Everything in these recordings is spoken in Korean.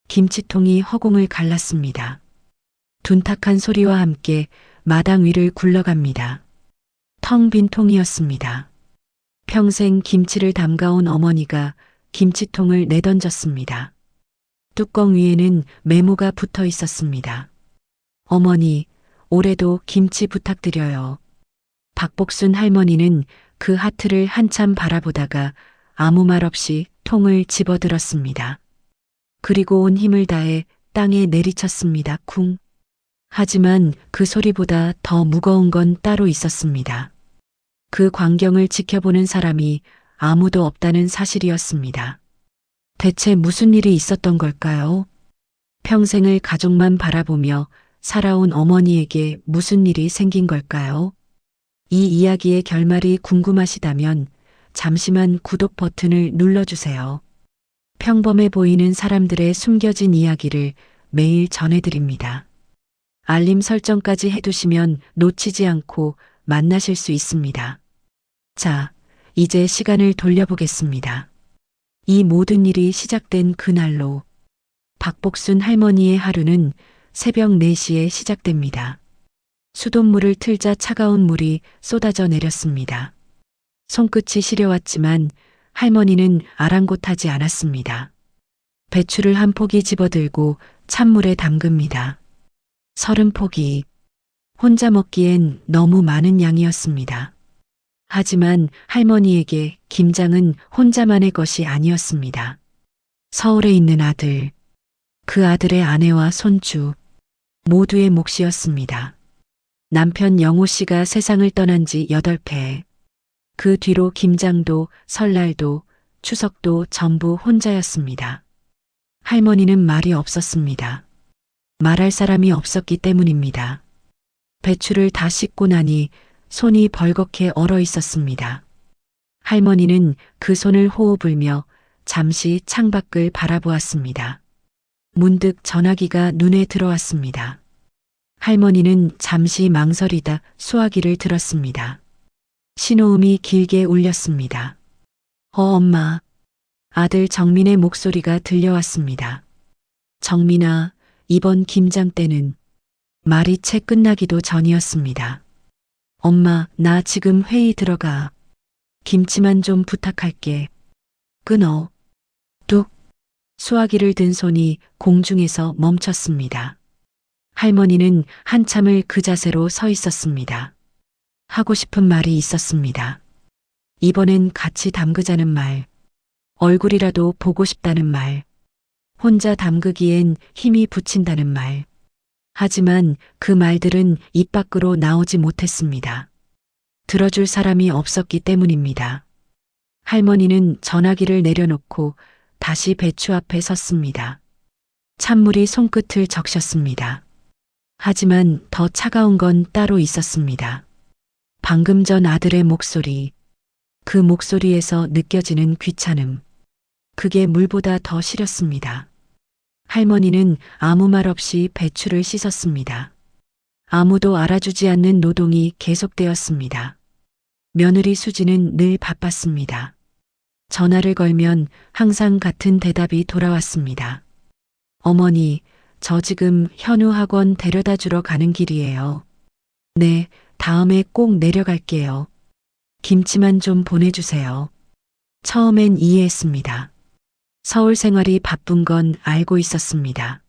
김치통이 허공을 갈랐습니다. 둔탁한 소리와 함께 마당 위를 굴러갑니다. 텅 빈 통이었습니다. 평생 김치를 담가온 어머니가 김치통을 내던졌습니다. 뚜껑 위에는 메모가 붙어 있었습니다. 어머니, 올해도 김치 부탁드려요. 박복순 할머니는 그 하트를 한참 바라보다가 아무 말 없이 통을 집어들었습니다. 그리고 온 힘을 다해 땅에 내리쳤습니다. 쿵. 하지만 그 소리보다 더 무거운 건 따로 있었습니다. 그 광경을 지켜보는 사람이 아무도 없다는 사실이었습니다. 대체 무슨 일이 있었던 걸까요? 평생을 가족만 바라보며 살아온 어머니에게 무슨 일이 생긴 걸까요? 이 이야기의 결말이 궁금하시다면 잠시만 구독 버튼을 눌러주세요. 평범해 보이는 사람들의 숨겨진 이야기를 매일 전해드립니다. 알림 설정까지 해두시면 놓치지 않고 만나실 수 있습니다. 자, 이제 시간을 돌려보겠습니다. 이 모든 일이 시작된 그날로 박복순 할머니의 하루는 새벽 4시에 시작됩니다. 수돗물을 틀자 차가운 물이 쏟아져 내렸습니다. 손끝이 시려왔지만 할머니는 아랑곳하지 않았습니다. 배추를 한 포기 집어들고 찬물에 담급니다. 30포기. 혼자 먹기엔 너무 많은 양이었습니다. 하지만 할머니에게 김장은 혼자만의 것이 아니었습니다. 서울에 있는 아들, 그 아들의 아내와 손주, 모두의 몫이었습니다. 남편 영호 씨가 세상을 떠난 지 8회. 그 뒤로 김장도 설날도 추석도 전부 혼자였습니다. 할머니는 말이 없었습니다. 말할 사람이 없었기 때문입니다. 배추를 다 씻고 나니 손이 벌겋게 얼어 있었습니다. 할머니는 그 손을 호호 불며 잠시 창밖을 바라보았습니다. 문득 전화기가 눈에 들어왔습니다. 할머니는 잠시 망설이다 수화기를 들었습니다. 신호음이 길게 울렸습니다. 엄마. 아들 정민의 목소리가 들려왔습니다. 정민아, 이번 김장 때는. 말이 채 끝나기도 전이었습니다. 엄마, 나 지금 회의 들어가. 김치만 좀 부탁할게. 끊어. 뚝. 수화기를 든 손이 공중에서 멈췄습니다. 할머니는 한참을 그 자세로 서 있었습니다. 하고 싶은 말이 있었습니다. 이번엔 같이 담그자는 말. 얼굴이라도 보고 싶다는 말. 혼자 담그기엔 힘이 붙인다는 말. 하지만 그 말들은 입 밖으로 나오지 못했습니다. 들어줄 사람이 없었기 때문입니다. 할머니는 전화기를 내려놓고 다시 배추 앞에 섰습니다. 찬물이 손끝을 적셨습니다. 하지만 더 차가운 건 따로 있었습니다. 방금 전 아들의 목소리, 그 목소리에서 느껴지는 귀찮음. 그게 물보다 더 시렸습니다. 할머니는 아무 말 없이 배추를 씻었습니다. 아무도 알아주지 않는 노동이 계속되었습니다. 며느리 수지는 늘 바빴습니다. 전화를 걸면 항상 같은 대답이 돌아왔습니다. 어머니, 저 지금 현우 학원 데려다 주러 가는 길이에요. 네, 다음에 꼭 내려갈게요. 김치만 좀 보내주세요. 처음엔 이해했습니다. 서울 생활이 바쁜 건 알고 있었습니다.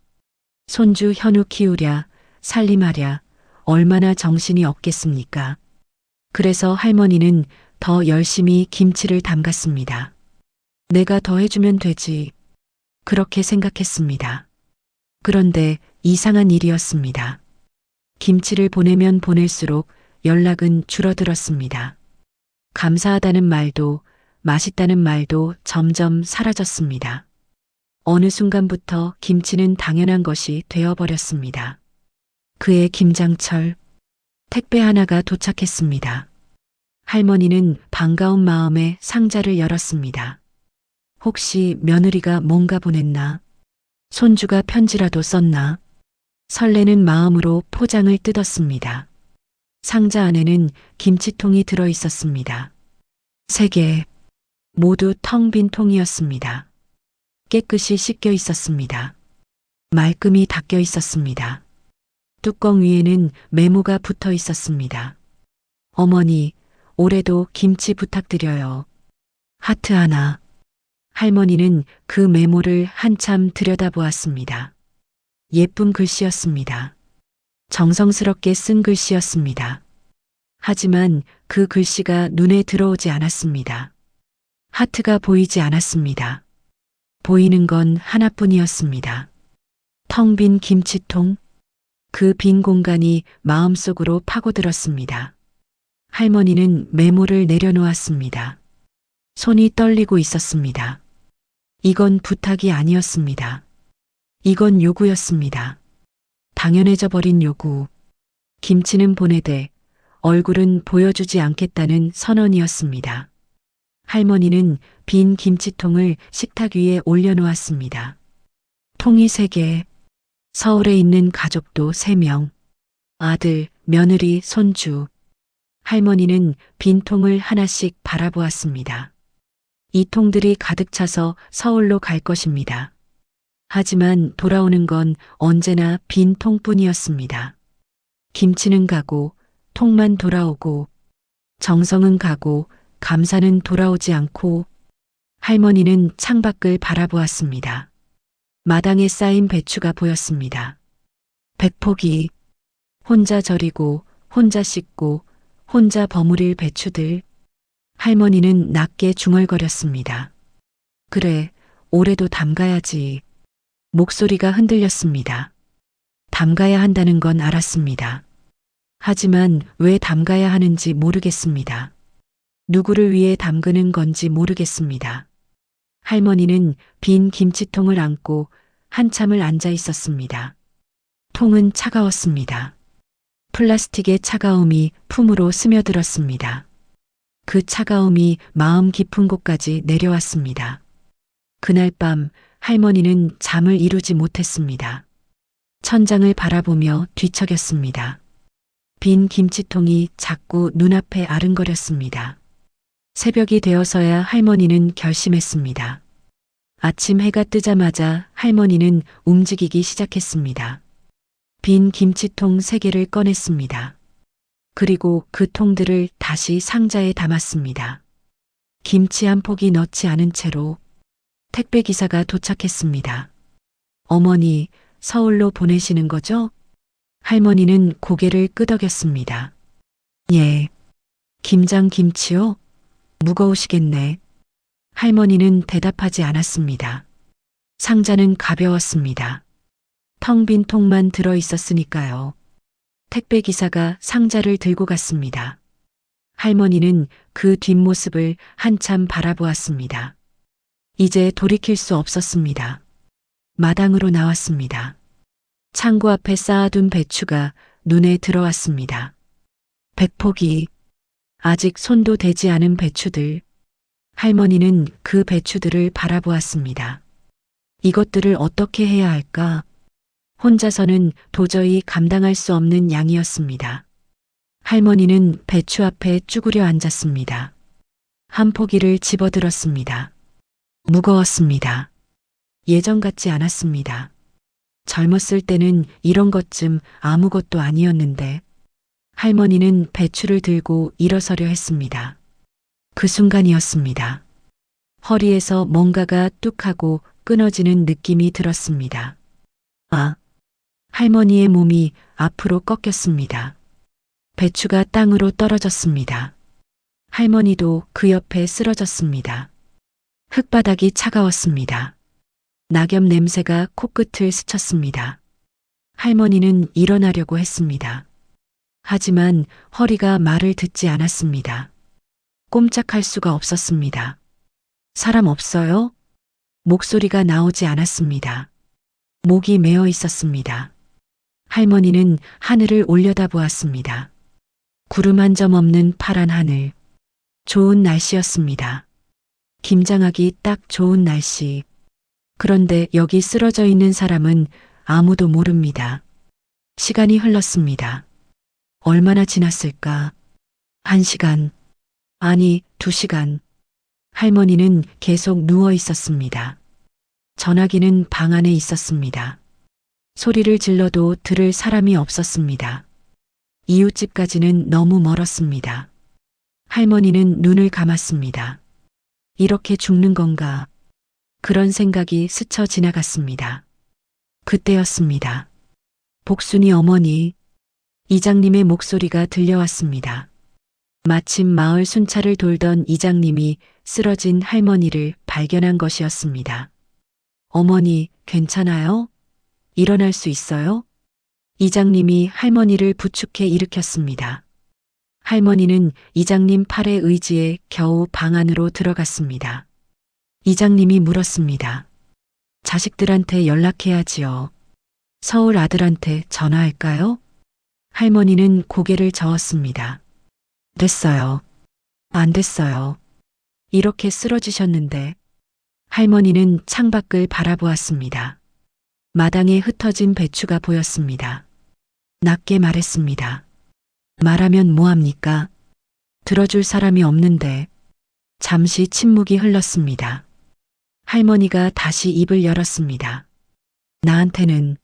손주 현우 키우랴, 살림하랴, 얼마나 정신이 없겠습니까? 그래서 할머니는 더 열심히 김치를 담갔습니다. 내가 더 해주면 되지. 그렇게 생각했습니다. 그런데 이상한 일이었습니다. 김치를 보내면 보낼수록 연락은 줄어들었습니다. 감사하다는 말도 맛있다는 말도 점점 사라졌습니다. 어느 순간부터 김치는 당연한 것이 되어버렸습니다. 그의 김장철, 택배 하나가 도착했습니다. 할머니는 반가운 마음에 상자를 열었습니다. 혹시 며느리가 뭔가 보냈나? 손주가 편지라도 썼나? 설레는 마음으로 포장을 뜯었습니다. 상자 안에는 김치통이 들어 있었습니다. 3개. 모두 텅 빈 통이었습니다. 깨끗이 씻겨 있었습니다. 말끔히 닦여 있었습니다. 뚜껑 위에는 메모가 붙어 있었습니다. 어머니, 올해도 김치 부탁드려요. 하트 하나. 할머니는 그 메모를 한참 들여다보았습니다. 예쁜 글씨였습니다. 정성스럽게 쓴 글씨였습니다. 하지만 그 글씨가 눈에 들어오지 않았습니다. 하트가 보이지 않았습니다. 보이는 건 하나뿐이었습니다. 텅 빈 김치통. 그 빈 공간이 마음속으로 파고들었습니다. 할머니는 메모를 내려놓았습니다. 손이 떨리고 있었습니다. 이건 부탁이 아니었습니다. 이건 요구였습니다. 당연해져 버린 요구. 김치는 보내되 얼굴은 보여주지 않겠다는 선언이었습니다. 할머니는 빈 김치통을 식탁 위에 올려놓았습니다. 통이 3개. 서울에 있는 가족도 3명. 아들, 며느리, 손주. 할머니는 빈 통을 하나씩 바라보았습니다. 이 통들이 가득 차서 서울로 갈 것입니다. 하지만 돌아오는 건 언제나 빈 통뿐이었습니다. 김치는 가고, 통만 돌아오고, 정성은 가고, 감사는 돌아오지 않고, 할머니는 창밖을 바라보았습니다. 마당에 쌓인 배추가 보였습니다. 100포기. 혼자 절이고, 혼자 씻고, 혼자 버무릴 배추들. 할머니는 낮게 중얼거렸습니다. 그래, 올해도 담가야지. 목소리가 흔들렸습니다. 담가야 한다는 건 알았습니다. 하지만 왜 담가야 하는지 모르겠습니다. 누구를 위해 담그는 건지 모르겠습니다. 할머니는 빈 김치통을 안고 한참을 앉아 있었습니다. 통은 차가웠습니다. 플라스틱의 차가움이 품으로 스며들었습니다. 그 차가움이 마음 깊은 곳까지 내려왔습니다. 그날 밤 할머니는 잠을 이루지 못했습니다. 천장을 바라보며 뒤척였습니다. 빈 김치통이 자꾸 눈앞에 아른거렸습니다. 새벽이 되어서야 할머니는 결심했습니다. 아침 해가 뜨자마자 할머니는 움직이기 시작했습니다. 빈 김치통 3개를 꺼냈습니다. 그리고 그 통들을 다시 상자에 담았습니다. 김치 한 포기 넣지 않은 채로 택배 기사가 도착했습니다. 어머니, 서울로 보내시는 거죠? 할머니는 고개를 끄덕였습니다. 예. 김장 김치요? 무거우시겠네. 할머니는 대답하지 않았습니다. 상자는 가벼웠습니다. 텅 빈 통만 들어 있었으니까요. 택배 기사가 상자를 들고 갔습니다. 할머니는 그 뒷모습을 한참 바라보았습니다. 이제 돌이킬 수 없었습니다. 마당으로 나왔습니다. 창고 앞에 쌓아둔 배추가 눈에 들어왔습니다. 100포기. 아직 손도 대지 않은 배추들. 할머니는 그 배추들을 바라보았습니다. 이것들을 어떻게 해야 할까? 혼자서는 도저히 감당할 수 없는 양이었습니다. 할머니는 배추 앞에 쭈그려 앉았습니다. 한 포기를 집어들었습니다. 무거웠습니다. 예전 같지 않았습니다. 젊었을 때는 이런 것쯤 아무것도 아니었는데 할머니는 배추를 들고 일어서려 했습니다. 그 순간이었습니다. 허리에서 뭔가가 뚝 하고 끊어지는 느낌이 들었습니다. 아! 할머니의 몸이 앞으로 꺾였습니다. 배추가 땅으로 떨어졌습니다. 할머니도 그 옆에 쓰러졌습니다. 흙바닥이 차가웠습니다. 낙엽 냄새가 코끝을 스쳤습니다. 할머니는 일어나려고 했습니다. 하지만 허리가 말을 듣지 않았습니다. 꼼짝할 수가 없었습니다. 사람 없어요? 목소리가 나오지 않았습니다. 목이 메어 있었습니다. 할머니는 하늘을 올려다보았습니다. 구름 한 점 없는 파란 하늘. 좋은 날씨였습니다. 김장하기 딱 좋은 날씨. 그런데 여기 쓰러져 있는 사람은 아무도 모릅니다. 시간이 흘렀습니다. 얼마나 지났을까? 1시간. 아니, 2시간. 할머니는 계속 누워 있었습니다. 전화기는 방 안에 있었습니다. 소리를 질러도 들을 사람이 없었습니다. 이웃집까지는 너무 멀었습니다. 할머니는 눈을 감았습니다. 이렇게 죽는 건가? 그런 생각이 스쳐 지나갔습니다. 그때였습니다. 복순이 어머니, 이장님의 목소리가 들려왔습니다. 마침 마을 순찰을 돌던 이장님이 쓰러진 할머니를 발견한 것이었습니다. 어머니, 괜찮아요? 일어날 수 있어요? 이장님이 할머니를 부축해 일으켰습니다. 할머니는 이장님 팔에 의지해 겨우 방 안으로 들어갔습니다. 이장님이 물었습니다. 자식들한테 연락해야지요. 서울 아들한테 전화할까요? 할머니는 고개를 저었습니다. 됐어요. 안 됐어요. 이렇게 쓰러지셨는데. 할머니는 창밖을 바라보았습니다. 마당에 흩어진 배추가 보였습니다. 낮게 말했습니다. 말하면 뭐합니까? 들어줄 사람이 없는데. 잠시 침묵이 흘렀습니다. 할머니가 다시 입을 열었습니다. 나한테는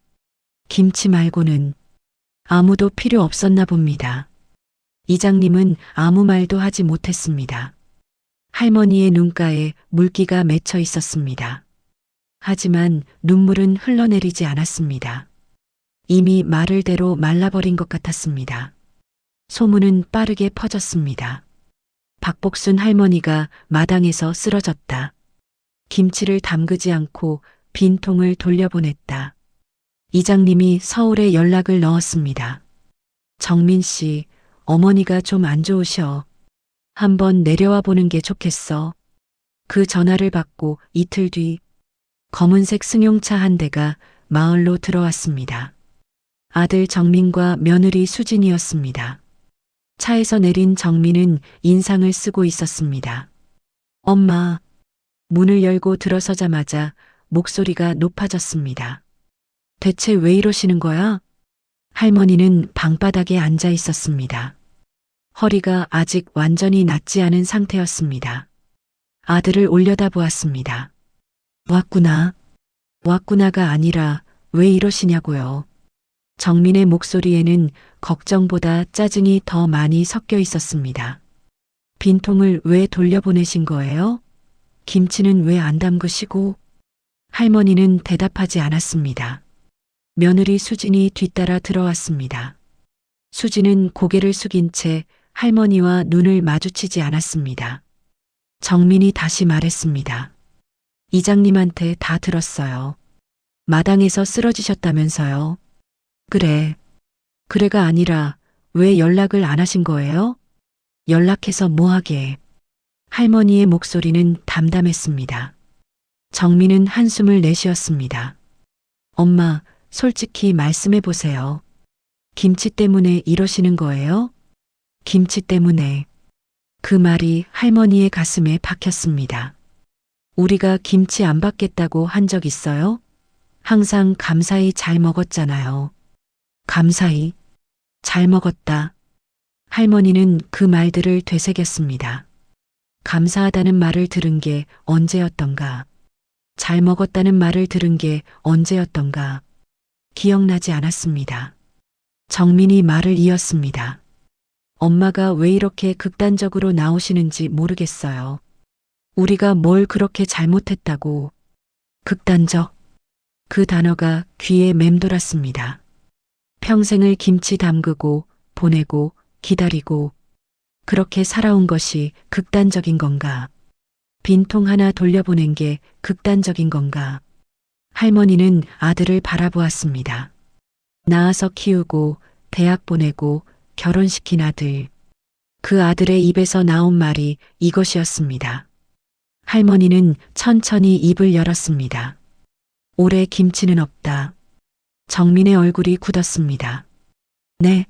김치 말고는 아무도 필요 없었나 봅니다. 이장님은 아무 말도 하지 못했습니다. 할머니의 눈가에 물기가 맺혀 있었습니다. 하지만 눈물은 흘러내리지 않았습니다. 이미 마를 대로 말라버린 것 같았습니다. 소문은 빠르게 퍼졌습니다. 박복순 할머니가 마당에서 쓰러졌다. 김치를 담그지 않고 빈 통을 돌려보냈다. 이장님이 서울에 연락을 넣었습니다. 정민 씨, 어머니가 좀 안 좋으셔. 한번 내려와 보는 게 좋겠어. 그 전화를 받고 이틀 뒤 검은색 승용차 한 대가 마을로 들어왔습니다. 아들 정민과 며느리 수진이었습니다. 차에서 내린 정민은 인상을 쓰고 있었습니다. 엄마, 문을 열고 들어서자마자 목소리가 높아졌습니다. 대체 왜 이러시는 거야? 할머니는 방바닥에 앉아 있었습니다. 허리가 아직 완전히 낫지 않은 상태였습니다. 아들을 올려다보았습니다. 왔구나. 왔구나가 아니라 왜 이러시냐고요. 정민의 목소리에는 걱정보다 짜증이 더 많이 섞여 있었습니다. 빈통을 왜 돌려보내신 거예요? 김치는 왜 안 담그시고? 할머니는 대답하지 않았습니다. 며느리 수진이 뒤따라 들어왔습니다. 수진은 고개를 숙인 채 할머니와 눈을 마주치지 않았습니다. 정민이 다시 말했습니다. 이장님한테 다 들었어요. 마당에서 쓰러지셨다면서요. 그래. 그래가 아니라 왜 연락을 안 하신 거예요? 연락해서 뭐하게. 할머니의 목소리는 담담했습니다. 정민은 한숨을 내쉬었습니다. 엄마, 솔직히 말씀해 보세요. 김치 때문에 이러시는 거예요? 김치 때문에. 그 말이 할머니의 가슴에 박혔습니다. 우리가 김치 안 받겠다고 한 적 있어요? 항상 감사히 잘 먹었잖아요. 감사히 잘 먹었다. 할머니는 그 말들을 되새겼습니다. 감사하다는 말을 들은 게 언제였던가. 잘 먹었다는 말을 들은 게 언제였던가. 기억나지 않았습니다. 정민이 말을 이었습니다. 엄마가 왜 이렇게 극단적으로 나오시는지 모르겠어요. 우리가 뭘 그렇게 잘못했다고. 극단적. 그 단어가 귀에 맴돌았습니다. 평생을 김치 담그고 보내고 기다리고 그렇게 살아온 것이 극단적인 건가? 빈통 하나 돌려보낸 게 극단적인 건가? 할머니는 아들을 바라보았습니다. 낳아서 키우고 대학 보내고 결혼시킨 아들. 그 아들의 입에서 나온 말이 이것이었습니다. 할머니는 천천히 입을 열었습니다. 올해 김치는 없다. 정민의 얼굴이 굳었습니다. 네.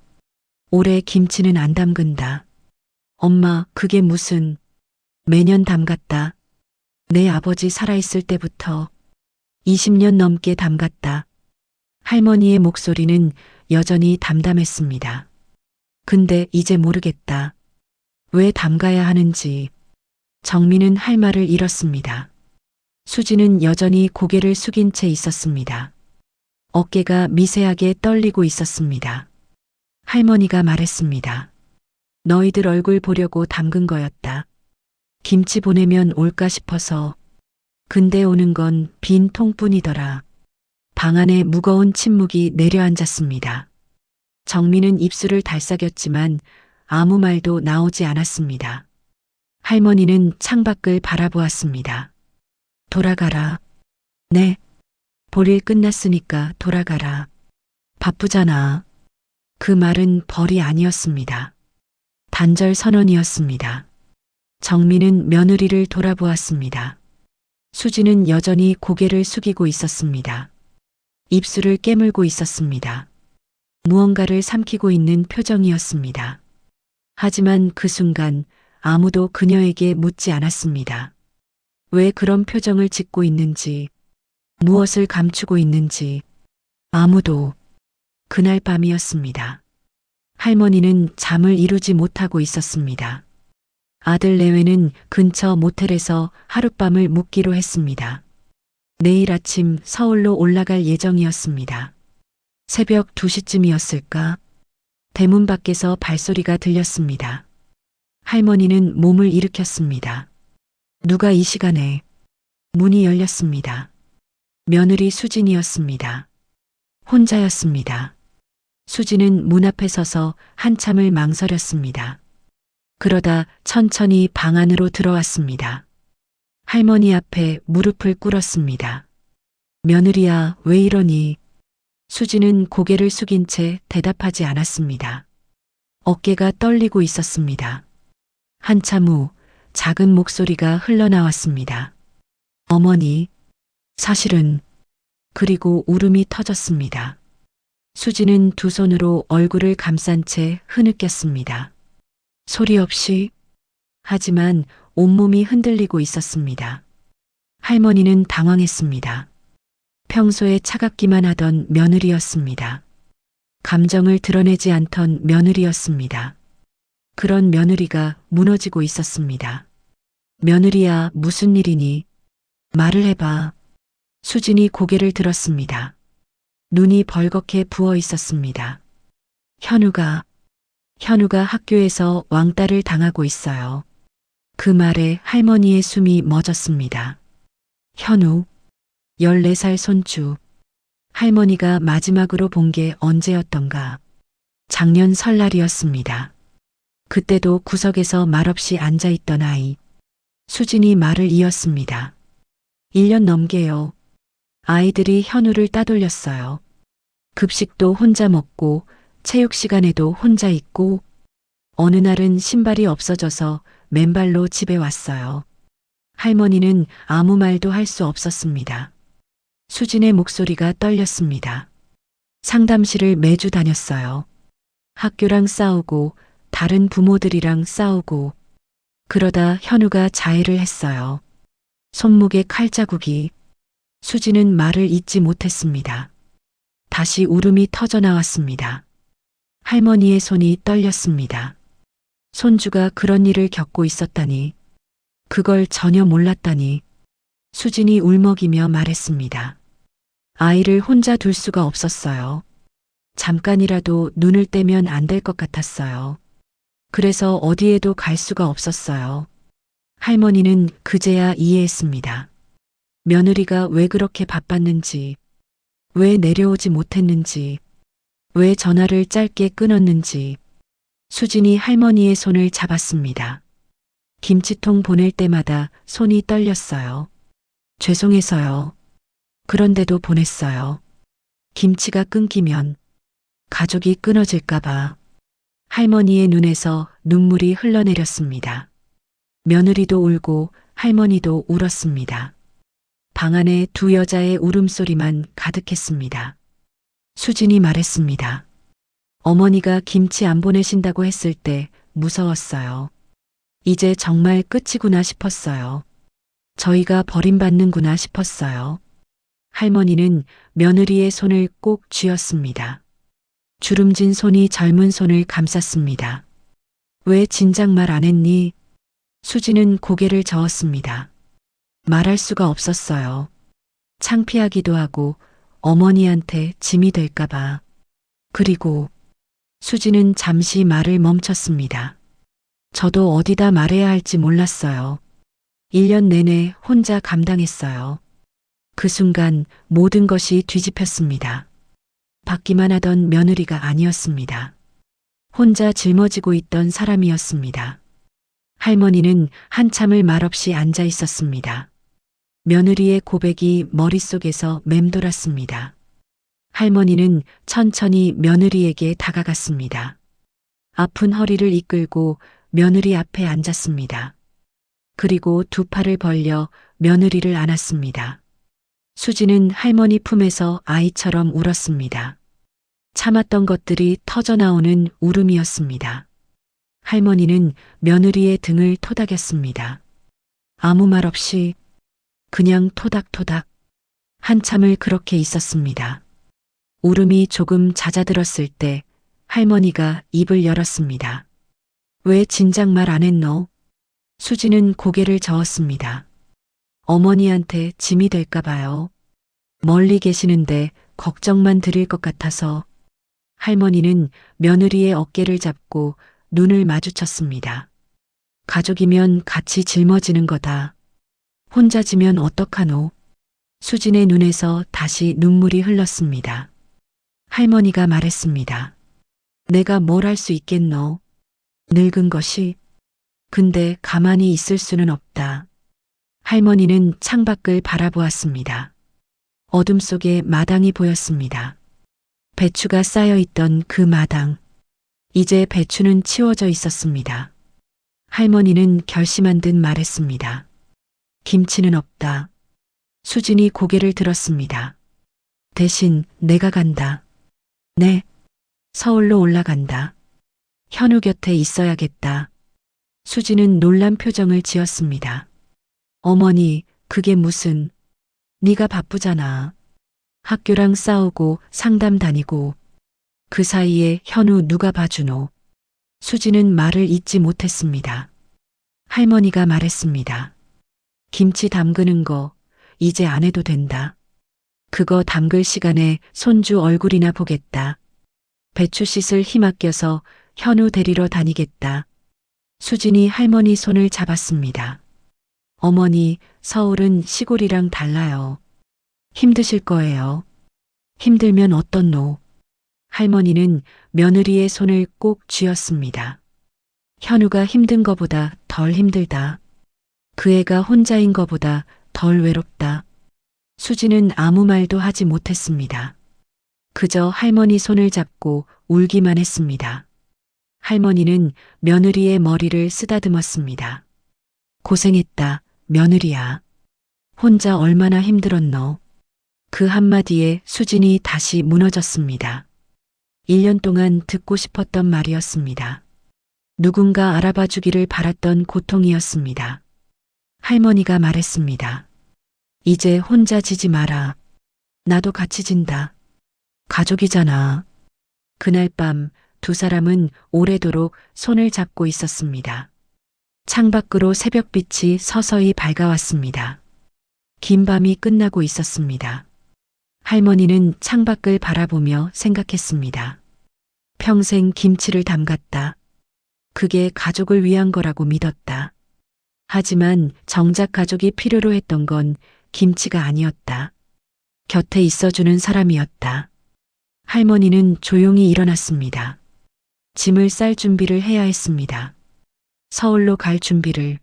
올해 김치는 안 담근다. 엄마, 그게 무슨. 매년 담갔다. 내 아버지 살아있을 때부터 20년 넘게 담갔다. 할머니의 목소리는 여전히 담담했습니다. 근데 이제 모르겠다. 왜 담가야 하는지. 정민은 할 말을 잃었습니다. 수지는 여전히 고개를 숙인 채 있었습니다. 어깨가 미세하게 떨리고 있었습니다. 할머니가 말했습니다. 너희들 얼굴 보려고 담근 거였다. 김치 보내면 올까 싶어서. 근데 오는 건 빈 통뿐이더라. 방 안에 무거운 침묵이 내려앉았습니다. 정민은 입술을 달싹였지만 아무 말도 나오지 않았습니다. 할머니는 창밖을 바라보았습니다. 돌아가라. 네. 볼일 끝났으니까 돌아가라. 바쁘잖아. 그 말은 벌이 아니었습니다. 단절 선언이었습니다. 정민은 며느리를 돌아보았습니다. 수지는 여전히 고개를 숙이고 있었습니다. 입술을 깨물고 있었습니다. 무언가를 삼키고 있는 표정이었습니다. 하지만 그 순간 아무도 그녀에게 묻지 않았습니다. 왜 그런 표정을 짓고 있는지, 무엇을 감추고 있는지 아무도. 그날 밤이었습니다. 할머니는 잠을 이루지 못하고 있었습니다. 아들 내외는 근처 모텔에서 하룻밤을 묵기로 했습니다. 내일 아침 서울로 올라갈 예정이었습니다. 새벽 2시쯤이었을까? 대문 밖에서 발소리가 들렸습니다. 할머니는 몸을 일으켰습니다. 누가 이 시간에? 문이 열렸습니다. 며느리 수진이었습니다. 혼자였습니다. 수진은 문 앞에 서서 한참을 망설였습니다. 그러다 천천히 방 안으로 들어왔습니다. 할머니 앞에 무릎을 꿇었습니다. 며느리야, 왜 이러니? 수진은 고개를 숙인 채 대답하지 않았습니다. 어깨가 떨리고 있었습니다. 한참 후 작은 목소리가 흘러나왔습니다. 어머니, 사실은. 그리고 울음이 터졌습니다. 수지는 두 손으로 얼굴을 감싼 채 흐느꼈습니다. 소리 없이. 하지만 온몸이 흔들리고 있었습니다. 할머니는 당황했습니다. 평소에 차갑기만 하던 며느리였습니다. 감정을 드러내지 않던 며느리였습니다. 그런 며느리가 무너지고 있었습니다. 며느리야, 무슨 일이니? 말을 해봐. 수진이 고개를 들었습니다. 눈이 벌겋게 부어 있었습니다. 현우가 학교에서 왕따를 당하고 있어요. 그 말에 할머니의 숨이 멎었습니다. 현우, 14살 손주. 할머니가 마지막으로 본 게 언제였던가. 작년 설날이었습니다. 그때도 구석에서 말없이 앉아있던 아이. 수진이 말을 이었습니다. 1년 넘게요. 아이들이 현우를 따돌렸어요. 급식도 혼자 먹고 체육 시간에도 혼자 있고 어느 날은 신발이 없어져서 맨발로 집에 왔어요. 할머니는 아무 말도 할 수 없었습니다. 수진의 목소리가 떨렸습니다. 상담실을 매주 다녔어요. 학교랑 싸우고 다른 부모들이랑 싸우고 그러다 현우가 자해를 했어요. 손목에 칼자국이. 수지는 말을 잇지 못했습니다. 다시 울음이 터져 나왔습니다. 할머니의 손이 떨렸습니다. 손주가 그런 일을 겪고 있었다니. 그걸 전혀 몰랐다니. 수진이 울먹이며 말했습니다. 아이를 혼자 둘 수가 없었어요. 잠깐이라도 눈을 떼면 안 될 것 같았어요. 그래서 어디에도 갈 수가 없었어요. 할머니는 그제야 이해했습니다. 며느리가 왜 그렇게 바빴는지, 왜 내려오지 못했는지, 왜 전화를 짧게 끊었는지. 수진이 할머니의 손을 잡았습니다. 김치통 보낼 때마다 손이 떨렸어요. 죄송해서요. 그런데도 보냈어요. 김치가 끊기면 가족이 끊어질까봐. 할머니의 눈에서 눈물이 흘러내렸습니다. 며느리도 울고 할머니도 울었습니다. 방 안에 두 여자의 울음소리만 가득했습니다. 수진이 말했습니다. 어머니가 김치 안 보내신다고 했을 때 무서웠어요. 이제 정말 끝이구나 싶었어요. 저희가 버림받는구나 싶었어요. 할머니는 며느리의 손을 꼭 쥐었습니다. 주름진 손이 젊은 손을 감쌌습니다. 왜 진작 말 안 했니? 수지는 고개를 저었습니다. 말할 수가 없었어요. 창피하기도 하고 어머니한테 짐이 될까봐. 그리고 수지는 잠시 말을 멈췄습니다. 저도 어디다 말해야 할지 몰랐어요. 1년 내내 혼자 감당했어요. 그 순간 모든 것이 뒤집혔습니다. 받기만 하던 며느리가 아니었습니다. 혼자 짊어지고 있던 사람이었습니다. 할머니는 한참을 말없이 앉아 있었습니다. 며느리의 고백이 머릿속에서 맴돌았습니다. 할머니는 천천히 며느리에게 다가갔습니다. 아픈 허리를 이끌고 며느리 앞에 앉았습니다. 그리고 두 팔을 벌려 며느리를 안았습니다. 수지는 할머니 품에서 아이처럼 울었습니다. 참았던 것들이 터져나오는 울음이었습니다. 할머니는 며느리의 등을 토닥였습니다. 아무 말 없이 그냥 토닥토닥 한참을 그렇게 있었습니다. 울음이 조금 잦아들었을 때 할머니가 입을 열었습니다. 왜 진작 말 안 했노? 수지는 고개를 저었습니다. 어머니한테 짐이 될까 봐요. 멀리 계시는데 걱정만 드릴 것 같아서. 할머니는 며느리의 어깨를 잡고 눈을 마주쳤습니다. 가족이면 같이 짊어지는 거다. 혼자 지면 어떡하노? 수진의 눈에서 다시 눈물이 흘렀습니다. 할머니가 말했습니다. 내가 뭘 할 수 있겠노? 늙은 것이. 근데 가만히 있을 수는 없다. 할머니는 창밖을 바라보았습니다. 어둠 속에 마당이 보였습니다. 배추가 쌓여있던 그 마당. 이제 배추는 치워져 있었습니다. 할머니는 결심한 듯 말했습니다. 김치는 없다. 수진이 고개를 들었습니다. 대신 내가 간다. 네. 서울로 올라간다. 현우 곁에 있어야겠다. 수지는 놀란 표정을 지었습니다. 어머니, 그게 무슨. 네가 바쁘잖아. 학교랑 싸우고 상담 다니고. 그 사이에 현우 누가 봐주노. 수지는 말을 잇지 못했습니다. 할머니가 말했습니다. 김치 담그는 거 이제 안 해도 된다. 그거 담글 시간에 손주 얼굴이나 보겠다. 배추 씻을 힘 아껴서 현우 데리러 다니겠다. 수진이 할머니 손을 잡았습니다. 어머니, 서울은 시골이랑 달라요. 힘드실 거예요. 힘들면 어떻노? 할머니는 며느리의 손을 꼭 쥐었습니다. 현우가 힘든 거보다 덜 힘들다. 그 애가 혼자인 거보다 덜 외롭다. 수지는 아무 말도 하지 못했습니다. 그저 할머니 손을 잡고 울기만 했습니다. 할머니는 며느리의 머리를 쓰다듬었습니다. 고생했다, 며느리야. 혼자 얼마나 힘들었노. 그 한마디에 수진이 다시 무너졌습니다. 1년 동안 듣고 싶었던 말이었습니다. 누군가 알아봐 주기를 바랐던 고통이었습니다. 할머니가 말했습니다. 이제 혼자 지지 마라. 나도 같이 진다. 가족이잖아. 그날 밤 두 사람은 오래도록 손을 잡고 있었습니다. 창밖으로 새벽빛이 서서히 밝아왔습니다. 긴 밤이 끝나고 있었습니다. 할머니는 창밖을 바라보며 생각했습니다. 평생 김치를 담갔다. 그게 가족을 위한 거라고 믿었다. 하지만 정작 가족이 필요로 했던 건 김치가 아니었다. 곁에 있어주는 사람이었다. 할머니는 조용히 일어났습니다. 짐을 쌀 준비를 해야 했습니다. 서울로 갈 준비를.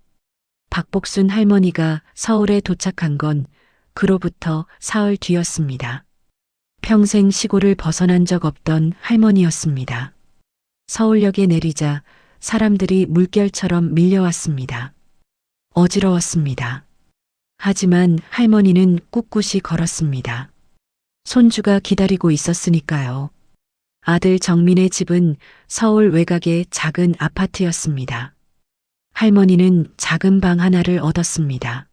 박복순 할머니가 서울에 도착한 건 그로부터 사흘 뒤였습니다. 평생 시골을 벗어난 적 없던 할머니였습니다. 서울역에 내리자 사람들이 물결처럼 밀려왔습니다. 어지러웠습니다. 하지만 할머니는 꿋꿋이 걸었습니다. 손주가 기다리고 있었으니까요. 아들 정민의 집은 서울 외곽의 작은 아파트였습니다. 할머니는 작은 방 하나를 얻었습니다.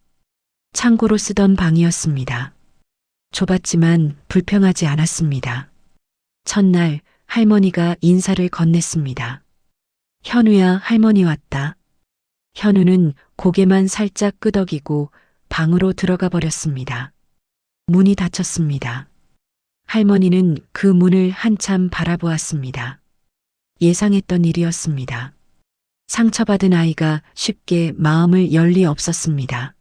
창고로 쓰던 방이었습니다. 좁았지만 불평하지 않았습니다. 첫날 할머니가 인사를 건넸습니다. 현우야, 할머니 왔다. 현우는 고개만 살짝 끄덕이고 방으로 들어가 버렸습니다. 문이 닫혔습니다. 할머니는 그 문을 한참 바라보았습니다. 예상했던 일이었습니다. 상처받은 아이가 쉽게 마음을 열 리 없었습니다.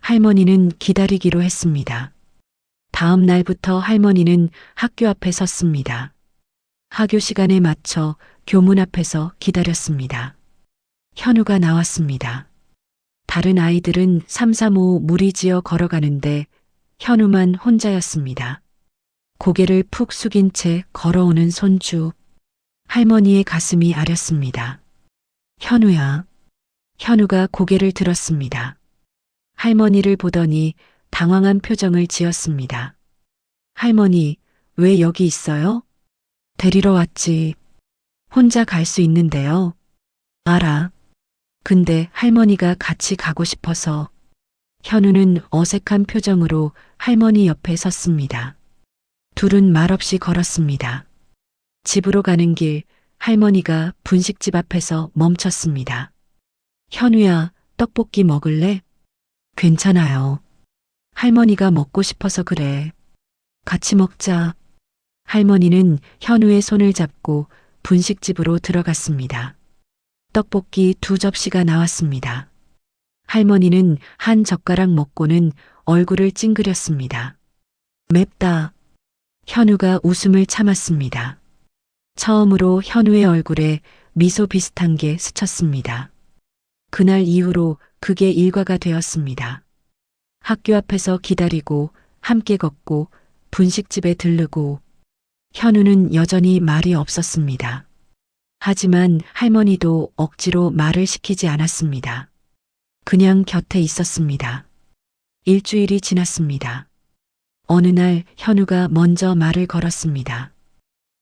할머니는 기다리기로 했습니다. 다음 날부터 할머니는 학교 앞에 섰습니다. 학교 시간에 맞춰 교문 앞에서 기다렸습니다. 현우가 나왔습니다. 다른 아이들은 삼삼오오 무리지어 걸어가는데 현우만 혼자였습니다. 고개를 푹 숙인 채 걸어오는 손주. 할머니의 가슴이 아렸습니다. 현우야. 현우가 고개를 들었습니다. 할머니를 보더니 당황한 표정을 지었습니다. 할머니, 왜 여기 있어요? 데리러 왔지. 혼자 갈 수 있는데요. 알아. 근데 할머니가 같이 가고 싶어서. 현우는 어색한 표정으로 할머니 옆에 섰습니다. 둘은 말없이 걸었습니다. 집으로 가는 길, 할머니가 분식집 앞에서 멈췄습니다. 현우야, 떡볶이 먹을래? 괜찮아요. 할머니가 먹고 싶어서 그래. 같이 먹자. 할머니는 현우의 손을 잡고 분식집으로 들어갔습니다. 떡볶이 2접시가 나왔습니다. 할머니는 한 젓가락 먹고는 얼굴을 찡그렸습니다. 맵다. 현우가 웃음을 참았습니다. 처음으로 현우의 얼굴에 미소 비슷한 게 스쳤습니다. 그날 이후로 그게 일과가 되었습니다. 학교 앞에서 기다리고 함께 걷고 분식집에 들르고 현우는 여전히 말이 없었습니다. 하지만 할머니도 억지로 말을 시키지 않았습니다. 그냥 곁에 있었습니다. 일주일이 지났습니다. 어느 날 현우가 먼저 말을 걸었습니다.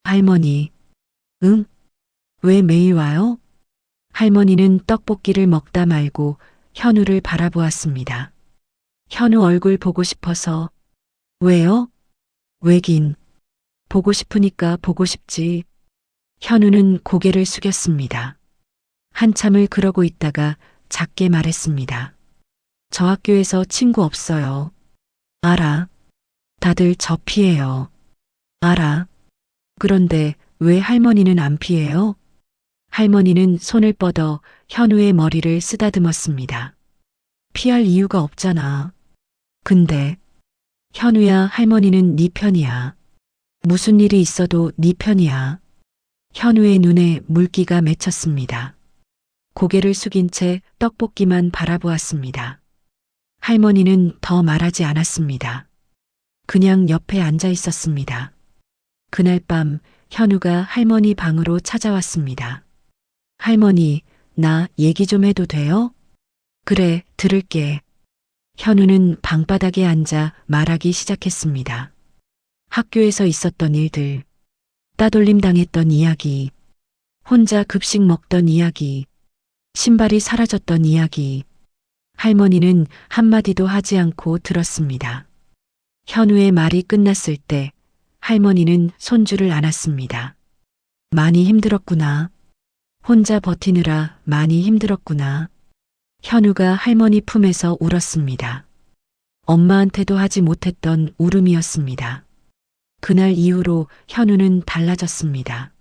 할머니, 응? 왜 매일 와요? 할머니는 떡볶이를 먹다 말고 현우를 바라보았습니다. 현우 얼굴 보고 싶어서. 왜요? 왜긴. 보고 싶으니까 보고 싶지. 현우는 고개를 숙였습니다. 한참을 그러고 있다가 작게 말했습니다. 저 학교에서 친구 없어요. 알아. 다들 저 피해요. 알아. 그런데 왜 할머니는 안 피해요? 할머니는 손을 뻗어 현우의 머리를 쓰다듬었습니다. 피할 이유가 없잖아. 근데 현우야, 할머니는 네 편이야. 무슨 일이 있어도 네 편이야. 현우의 눈에 물기가 맺혔습니다. 고개를 숙인 채 떡볶이만 바라보았습니다. 할머니는 더 말하지 않았습니다. 그냥 옆에 앉아 있었습니다. 그날 밤 현우가 할머니 방으로 찾아왔습니다. 할머니, 나 얘기 좀 해도 돼요? 그래, 들을게. 현우는 방바닥에 앉아 말하기 시작했습니다. 학교에서 있었던 일들, 따돌림 당했던 이야기, 혼자 급식 먹던 이야기, 신발이 사라졌던 이야기. 할머니는 한마디도 하지 않고 들었습니다. 현우의 말이 끝났을 때 할머니는 손주를 안았습니다. 많이 힘들었구나. 혼자 버티느라 많이 힘들었구나. 현우가 할머니 품에서 울었습니다. 엄마한테도 하지 못했던 울음이었습니다. 그날 이후로 현우는 달라졌습니다.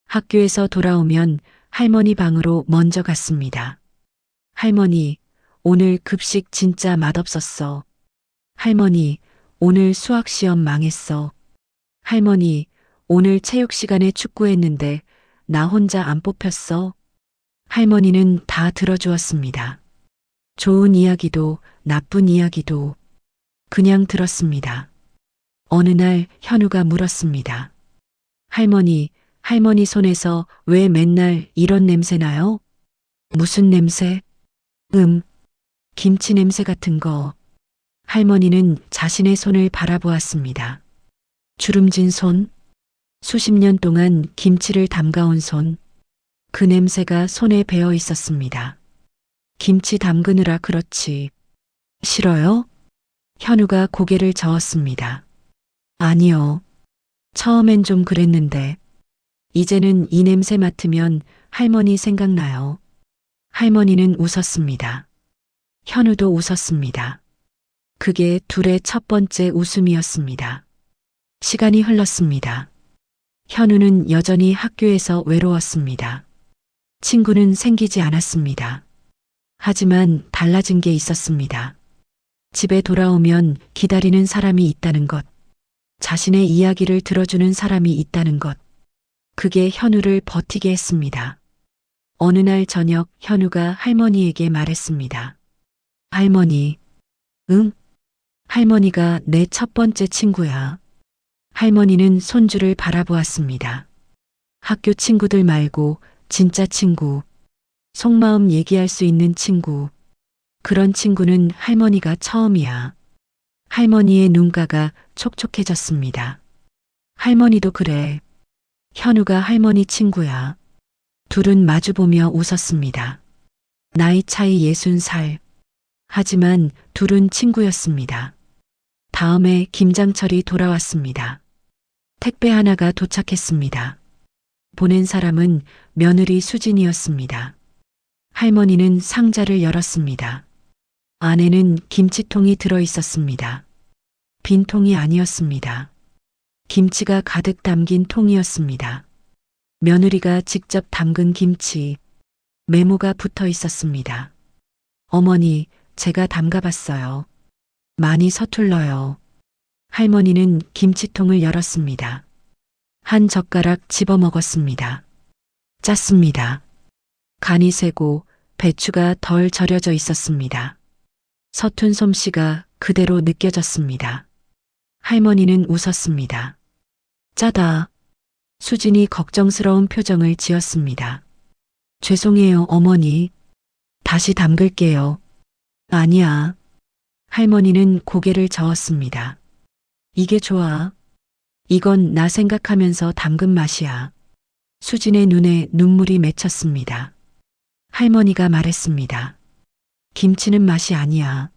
학교에서 돌아오면 할머니 방으로 먼저 갔습니다. 할머니, 오늘 급식 진짜 맛없었어. 할머니, 오늘 수학 시험 망했어. 할머니, 오늘 체육 시간에 축구했는데 나 혼자 안 뽑혔어. 할머니는 다 들어주었습니다. 좋은 이야기도 나쁜 이야기도 그냥 들었습니다. 어느 날 현우가 물었습니다. 할머니 손에서 왜 맨날 이런 냄새 나요? 무슨 냄새? 김치 냄새 같은 거. 할머니는 자신의 손을 바라보았습니다. 주름진 손, 수십 년 동안 김치를 담가온 손, 그 냄새가 손에 배어 있었습니다. 김치 담그느라 그렇지. 싫어요? 현우가 고개를 저었습니다. 아니요. 처음엔 좀 그랬는데, 이제는 이 냄새 맡으면 할머니 생각나요. 할머니는 웃었습니다. 현우도 웃었습니다. 그게 둘의 첫 번째 웃음이었습니다. 시간이 흘렀습니다. 현우는 여전히 학교에서 외로웠습니다. 친구는 생기지 않았습니다. 하지만 달라진 게 있었습니다. 집에 돌아오면 기다리는 사람이 있다는 것, 자신의 이야기를 들어주는 사람이 있다는 것, 그게 현우를 버티게 했습니다. 어느 날 저녁 현우가 할머니에게 말했습니다. 할머니, 응? 할머니가 내 첫 번째 친구야. 할머니는 손주를 바라보았습니다. 학교 친구들 말고 진짜 친구, 속마음 얘기할 수 있는 친구, 그런 친구는 할머니가 처음이야. 할머니의 눈가가 촉촉해졌습니다. 할머니도 그래. 현우가 할머니 친구야. 둘은 마주보며 웃었습니다. 나이 차이 60살. 하지만 둘은 친구였습니다. 다음에 김장철이 돌아왔습니다. 택배 하나가 도착했습니다. 보낸 사람은 며느리 수진이었습니다. 할머니는 상자를 열었습니다. 안에는 김치통이 들어 있었습니다. 빈 통이 아니었습니다. 김치가 가득 담긴 통이었습니다. 며느리가 직접 담근 김치, 메모가 붙어 있었습니다. 어머니, 제가 담가봤어요. 많이 서툴러요. 할머니는 김치통을 열었습니다. 한 젓가락 집어 먹었습니다. 짰습니다. 간이 세고 배추가 덜 절여져 있었습니다. 서툰 솜씨가 그대로 느껴졌습니다. 할머니는 웃었습니다. 짜다. 수진이 걱정스러운 표정을 지었습니다. 죄송해요, 어머니. 다시 담글게요. 아니야. 할머니는 고개를 저었습니다. 이게 좋아. 이건 나 생각하면서 담근 맛이야. 수진의 눈에 눈물이 맺혔습니다. 할머니가 말했습니다. 김치는 맛이 아니야.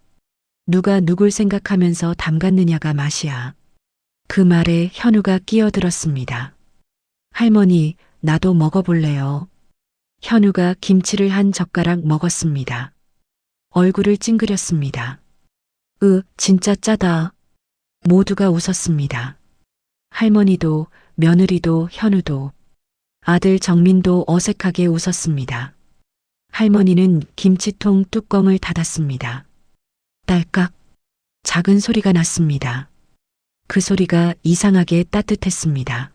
누가 누굴 생각하면서 담갔느냐가 맛이야. 그 말에 현우가 끼어들었습니다. 할머니, 나도 먹어볼래요. 현우가 김치를 한 젓가락 먹었습니다. 얼굴을 찡그렸습니다. 진짜 짜다. 모두가 웃었습니다. 할머니도, 며느리도, 현우도, 아들 정민도 어색하게 웃었습니다. 할머니는 김치통 뚜껑을 닫았습니다. 딸깍, 작은 소리가 났습니다. 그 소리가 이상하게 따뜻했습니다.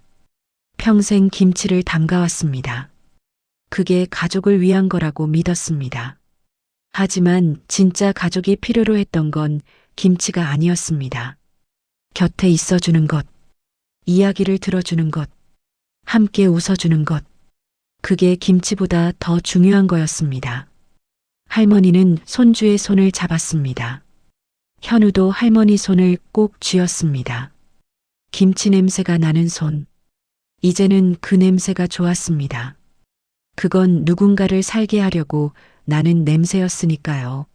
평생 김치를 담가왔습니다. 그게 가족을 위한 거라고 믿었습니다. 하지만 진짜 가족이 필요로 했던 건 김치가 아니었습니다. 곁에 있어주는 것, 이야기를 들어주는 것, 함께 웃어주는 것, 그게 김치보다 더 중요한 거였습니다. 할머니는 손주의 손을 잡았습니다. 현우도 할머니 손을 꼭 쥐었습니다. 김치 냄새가 나는 손. 이제는 그 냄새가 좋았습니다. 그건 누군가를 살게 하려고 나는 냄새였으니까요.